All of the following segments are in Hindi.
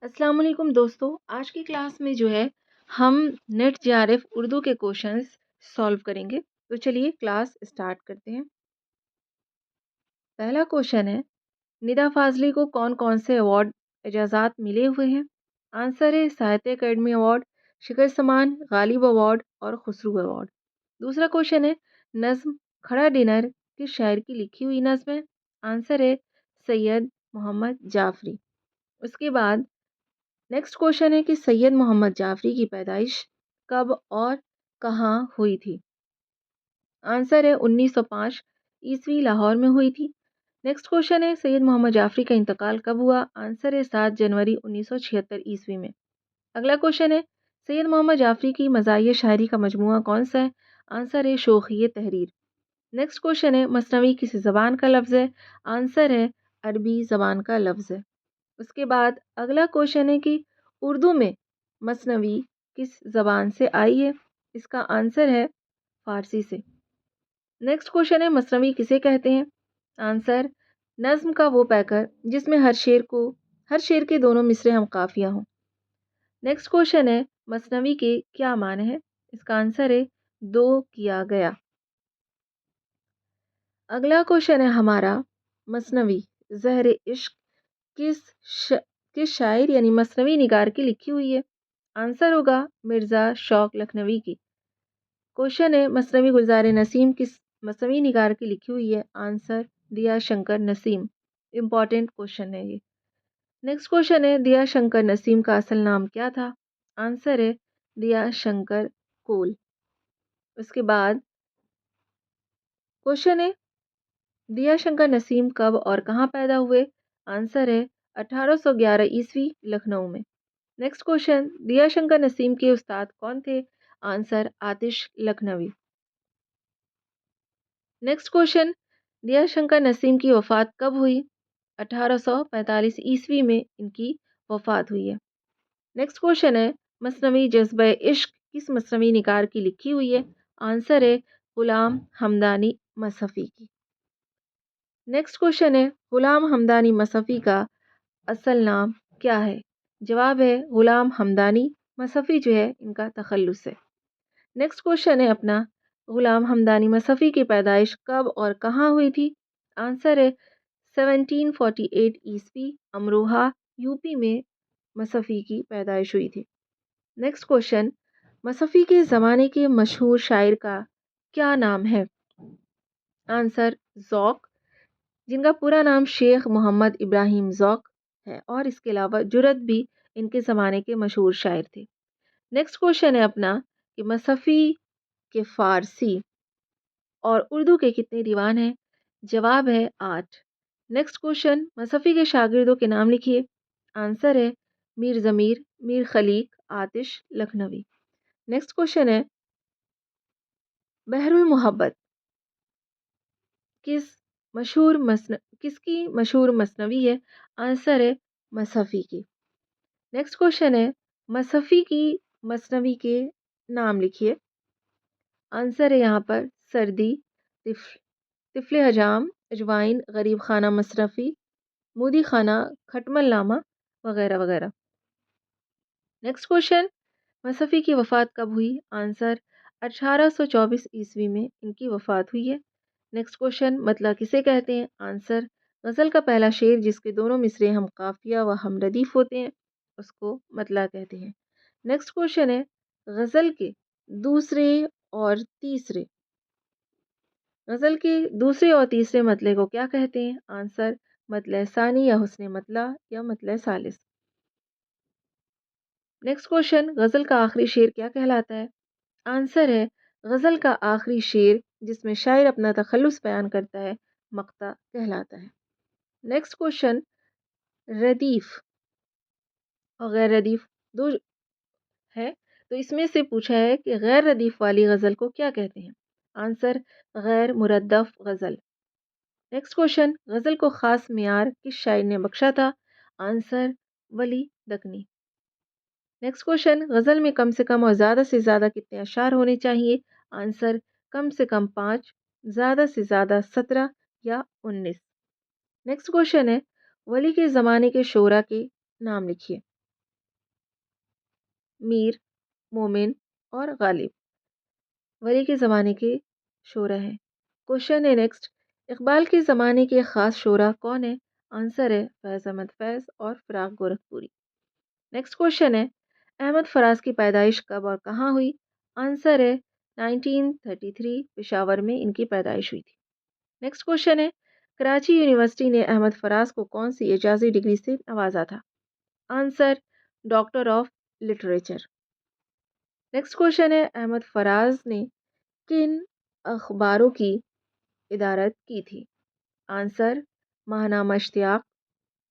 अस्सलाम वालेकुम दोस्तों। आज की क्लास में जो है हम नेट जेआरएफ उर्दू के क्वेश्चंस सॉल्व करेंगे। तो चलिए क्लास स्टार्ट करते हैं। पहला क्वेश्चन है, निदा फाजली को कौन कौन से अवार्ड एजाज़ात मिले हुए हैं? आंसर है साहित्य अकेडमी अवार्ड, शिखर समान, गालिब अवार्ड और खुसरू अवार्ड। दूसरा क्वेश्चन है, नज्म खड़ा डिनर किस शायर की लिखी हुई नज्म है? आंसर है सैयद मोहम्मद जाफरी। उसके बाद नेक्स्ट क्वेश्चन है कि सैयद मोहम्मद जाफरी की पैदाइश कब और कहाँ हुई थी? आंसर है 1905 ईस्वी लाहौर में हुई थी। नेक्स्ट क्वेश्चन है, सैयद मोहम्मद जाफरी का इंतकाल कब हुआ? आंसर है 7 जनवरी 1976 ईस्वी में। अगला क्वेश्चन है, सैयद मोहम्मद जाफरी की मज़ाहिया शायरी का मजमूआ कौन सा है? आंसर है शोखिए तहरीर। नेक्स्ट क्वेश्चन है, मसनवी किस ज़बान का लफ्ज़ है? आंसर है अरबी ज़बान का लफ्ज़ है। उसके बाद अगला क्वेश्चन है कि उर्दू में मसनवी किस ज़बान से आई है? इसका आंसर है फ़ारसी से। नेक्स्ट क्वेश्चन है, मसनवी किसे कहते हैं? आंसर नज़्म का वो पैकर जिसमें हर शेर के दोनों मिसरे हम काफ़िया हों। नेक्स्ट क्वेश्चन है, मसनवी के क्या माने हैं? इसका आंसर है दो किया गया। अगला क्वेश्चन है हमारा, मसनवी ज़हर इश्क किस श... किस शायर यानी मसनवी निगार की लिखी हुई है? आंसर होगा मिर्ज़ा शौक लखनवी की। क्वेश्चन है, मसनवी गुलजार नसीम किस मसनवी निगार की लिखी हुई है? आंसर दिया शंकर नसीम। इम्पॉर्टेंट क्वेश्चन है ये। नेक्स्ट क्वेश्चन है, दिया शंकर नसीम का असल नाम क्या था? आंसर है दिया शंकर कोल। उसके बाद क्वेश्चन है, दिया शंकर नसीम कब और कहाँ पैदा हुए? आंसर है 1811 ईस्वी लखनऊ में। नेक्स्ट क्वेश्चन, दिया शंकर नसीम के उस्ताद कौन थे? आंसर आतिश लखनवी। नेक्स्ट क्वेश्चन, दिया शंकर नसीम की वफ़ात कब हुई? 1845 ईस्वी में इनकी वफ़ात हुई है। नेक्स्ट क्वेश्चन है, मसनवी जज्बे इश्क किस मसनवी निगार की लिखी हुई है? आंसर है गुलाम हमदानी मसफ़ी की। नेक्स्ट क्वेश्चन है, गुलाम हमदानी मसफ़ी का असल नाम क्या है? जवाब है गुलाम हमदानी मसफ़ी जो है इनका तखल्लुस है। नेक्स्ट क्वेश्चन है अपना, गुलाम हमदानी मसफ़ी की पैदाइश कब और कहाँ हुई थी? आंसर है 1748 ईस्वी अमरोहा यूपी में मसफ़ी की पैदाइश हुई थी। नेक्स्ट क्वेश्चन, मसफ़ी के ज़माने के मशहूर शायर का क्या नाम है? आंसर ज़ौक़, जिनका पूरा नाम शेख मोहम्मद इब्राहिम ज़ौक़ है और इसके अलावा जुरत भी इनके ज़माने के मशहूर शायर थे। नेक्स्ट क्वेश्चन है अपना कि मसफ़ी के फ़ारसी और उर्दू के कितने दीवान हैं? जवाब है 8। नेक्स्ट क्वेश्चन, मसफ़ी के शागिर्दों के नाम लिखिए। आंसर है मीर ज़मीर, मीर खलीक, आतिश लखनवी। नेक्स्ट क्वेश्चन है, बहरुल मोहब्बत किस किसकी मशहूर मसनवी है? आंसर है मसफ़ी की। नेक्स्ट क्वेश्चन है, मसफ़ी की मसनवी के नाम लिखिए। आंसर है यहाँ पर सर्दी, तिफ़ तिफ़्ल हजाम, अजवाइन, गरीब खाना मसरफ़ी, मूदी खाना, खटमल नामा वगैरह वगैरह। नेक्स्ट क्वेश्चन, मसफ़ी की वफ़ात कब हुई? आंसर 1824 ईस्वी में इनकी वफ़ात हुई है। नेक्स्ट क्वेश्चन, मतला किसे कहते हैं? आंसर गज़ल का पहला शेर जिसके दोनों मिसरे हम काफ़िया व हम रदीफ़ होते हैं उसको मतला कहते हैं। नेक्स्ट क्वेश्चन है, गज़ल के दूसरे और तीसरे गज़ल के दूसरे और तीसरे मतले को क्या कहते हैं? आंसर मतले सानी या हुस्ने मतला या मतले सालिस। नेक्स्ट क्वेश्चन, गज़ल का आखिरी शेर क्या कहलाता है? आंसर है गज़ल का आखिरी शेर जिसमें शायर अपना तखल्लुस बयान करता है मक़ता कहलाता है। नेक्स्ट क्वेश्चन, रदीफ़ और गैर रदीफ़ दो है, तो इसमें से पूछा है कि गैर रदीफ़ वाली गज़ल को क्या कहते हैं? आंसर गैर मुरद्दफ़ गज़ल। नेक्स्ट क्वेश्चन, गज़ल को ख़ास मेयार किस शायर ने बख्शा था? आंसर वली दकनी। नेक्स्ट क्वेश्चन, गज़ल में कम से कम और ज़्यादा से ज़्यादा कितने अशार होने चाहिए? आंसर कम से कम 5, ज़्यादा से ज़्यादा 17 या 19। नेक्स्ट क्वेश्चन है, वली के ज़माने के शोरा के नाम लिखिए। मीर, मोमिन और गालिब वली के ज़माने के शोरा हैं। क्वेश्चन है नेक्स्ट, इकबाल के ज़माने के ख़ास शोरा कौन है? आंसर है फैज़ अहमद फैज़ और फ़िराक गोरखपुरी। नेक्स्ट क्वेश्चन है, अहमद फराज की पैदाइश कब और कहाँ हुई? आंसर है 1933 पेशावर में इनकी पैदाइश हुई थी। नेक्स्ट क्वेश्चन है, कराची यूनिवर्सिटी ने अहमद फराज को कौन सी एजाज़ी डिग्री से नवाजा था? Answer doctor of literature. Next question है, अहमद फराज ने किन अखबारों की इदारत की थी? आंसर माहनामा इश्तियाक,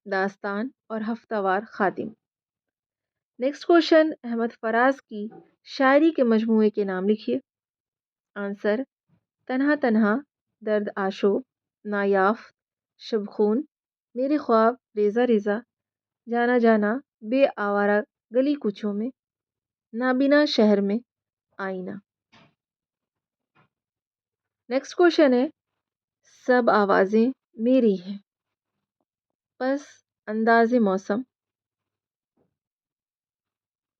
दास्तान और हफ्तावार खातिम। नेक्स्ट क्वेश्चन, अहमद फराज की शायरी के मजमूए के नाम लिखिए। आंसर तन्हा तन्हा, दर्द आशो, नायाफ, शबखून, मेरे ख्वाब, रेज़ा रेज़ा, जाना जाना, बे आवारा गली कुचों में, नाबिना शहर में, आईना। नेक्स्ट क्वेश्चन है, सब आवाज़ें मेरी हैं, बस अंदाज़े मौसम,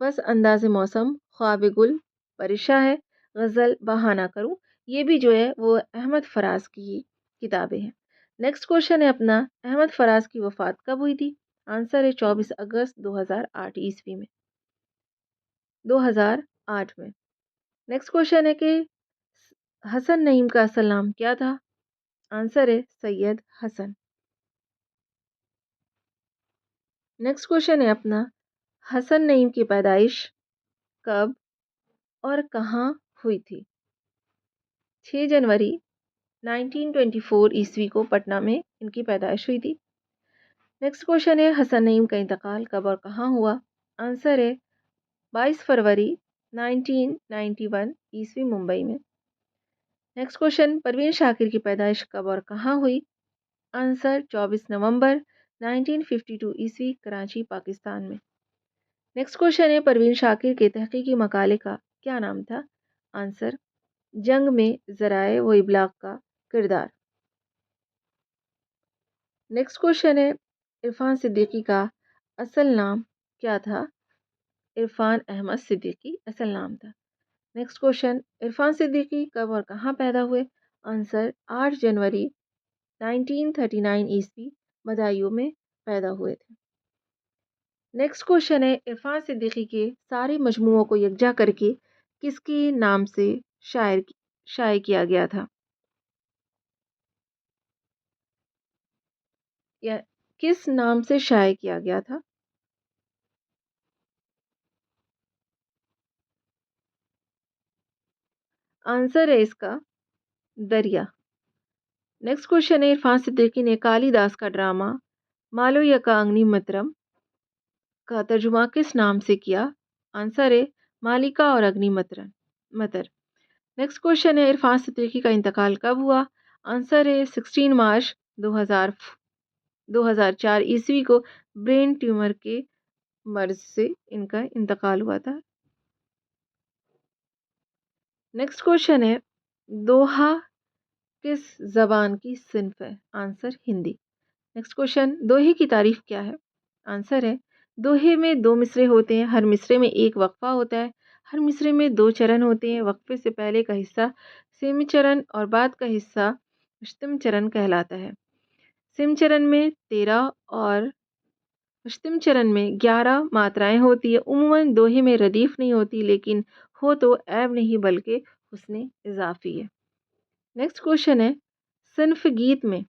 बस अंदाज़े मौसम, ख्वाब गुल, परिशा है, गज़ल, बहाना करूँ, ये भी जो है वो अहमद फराज की किताबें हैं। नेक्स्ट क्वेश्चन है अपना, अहमद फराज की वफ़ात कब हुई थी? आंसर है 24 अगस्त 2008 ईस्वी में, 2008 में। नेक्स्ट क्वेश्चन है कि हसन नईम का असल नाम क्या था? आंसर है सैयद हसन। नेक्स्ट क्वेश्चन है अपना, हसन नईम की पैदाइश कब और कहाँ हुई थी? 6 जनवरी 1924 ईस्वी को पटना में इनकी पैदाइश हुई थी। नेक्स्ट क्वेश्चन है, हसन नईम का इंतकाल कब और कहाँ हुआ? आंसर है 22 फरवरी 1991 ईस्वी मुंबई में। नेक्स्ट क्वेश्चन, परवीन शाकिर की पैदाइश कब और कहाँ हुई? आंसर 24 नवंबर 1952 ईस्वी कराची पाकिस्तान में। नेक्स्ट क्वेश्चन है, परवीन शाकिर के तहकीकी मकाले का क्या नाम था? आंसर जंग में ज़राए व इबलाग का किरदार। नेक्स्ट क्वेश्चन है, इरफान सिद्दीकी का असल नाम क्या था? इरफान अहमद सिद्दीकी असल नाम था। नेक्स्ट क्वेश्चन, इरफान सिद्दीकी कब और कहाँ पैदा हुए? आंसर 8 जनवरी 1939 ईस्वी बदायूं में पैदा हुए थे। नेक्स्ट क्वेश्चन है, इरफान सिद्दीकी के सारे मजमुओं को यकजा करके किसके नाम से शाये किया गया था? या किस नाम से शाये किया गया था? आंसर है इसका दरिया। नेक्स्ट क्वेश्चन है, इरफान सिद्दीकी ने कालिदास का ड्रामा मालविका अग्निमित्रम का तर्जुमा किस नाम से किया? आंसर है मालिका और अग्निमित्र मतर। नेक्स्ट क्वेश्चन है, इरफान सिद्दीकी का इंतकाल कब हुआ? आंसर है 16 मार्च 2004 ईस्वी को ब्रेन ट्यूमर के मर्ज से इनका इंतकाल हुआ था। नेक्स्ट क्वेश्चन है, दोहा किस जबान की सिन्फ है? आंसर हिंदी। नेक्स्ट क्वेश्चन, दोहे की तारीफ क्या है? आंसर है दोहे में दो मिसरे होते हैं, हर मिसरे में एक वक्फा होता है, हर मिसरे में दो चरण होते हैं, वक्फे से पहले का हिस्सा सेमी चरण और बाद का हिस्सा अष्टम चरण कहलाता है। सेम चरण में 13 और अष्टम चरण में 11 मात्राएं होती है। उम्मन दोहे में रदीफ नहीं होती, लेकिन हो तो ऐब नहीं बल्कि हुस्ने इजाफी है। नेक्स्ट क्वेश्चन है, सिन्फ गीत में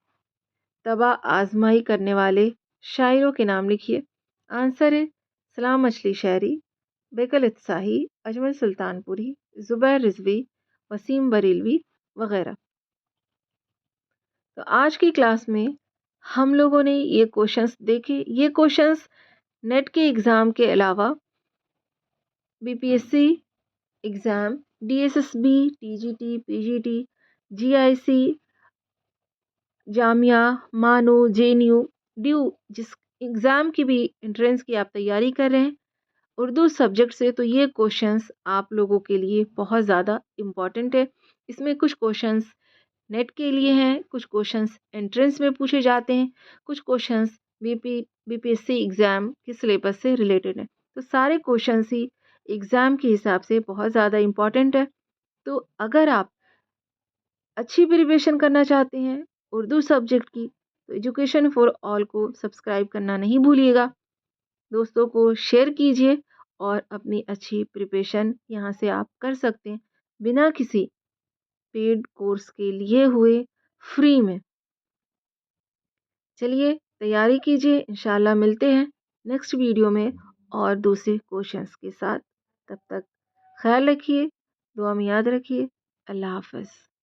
तबा आजमाई करने वाले शायरों के नाम लिखिए। आंसर है सलाम मछली शायरी, बेकल इत्साही, अजमल सुल्तानपुरी, ज़ुबैर रिजवी, वसीम बरेलवी वगैरह। तो आज की क्लास में हम लोगों ने ये क्वेश्चंस देखे। ये क्वेश्चंस नेट के एग्ज़ाम के अलावा BPSC exam, DSSB, TGT, PGT, GIC, Jamia, मानो, जेएनयू, ड्यू, जिस एग्ज़ाम की भी एंट्रेंस की आप तैयारी कर रहे हैं उर्दू सब्जेक्ट से, तो ये क्वेश्चंस आप लोगों के लिए बहुत ज़्यादा इम्पॉर्टेंट है। इसमें कुछ क्वेश्चंस नेट के लिए हैं, कुछ क्वेश्चंस एंट्रेंस में पूछे जाते हैं, कुछ क्वेश्चंस बीपीएससी एग्ज़ाम के सिलेबस से रिलेटेड हैं। तो सारे क्वेश्चंस ही एग्ज़ाम के हिसाब से बहुत ज़्यादा इम्पोर्टेंट है। तो अगर आप अच्छी प्रिपरेशन करना चाहते हैं उर्दू सब्जेक्ट की, तो एजुकेशन फॉर ऑल को सब्सक्राइब करना नहीं भूलिएगा। दोस्तों को शेयर कीजिए और अपनी अच्छी प्रिपरेशन यहाँ से आप कर सकते हैं बिना किसी पेड कोर्स के लिए हुए, फ्री में। चलिए तैयारी कीजिए, इंशाल्लाह मिलते हैं नेक्स्ट वीडियो में और दूसरे क्वेश्चंस के साथ। तब तक ख्याल रखिए, दुआ में याद रखिए। अल्लाह हाफ़िज़।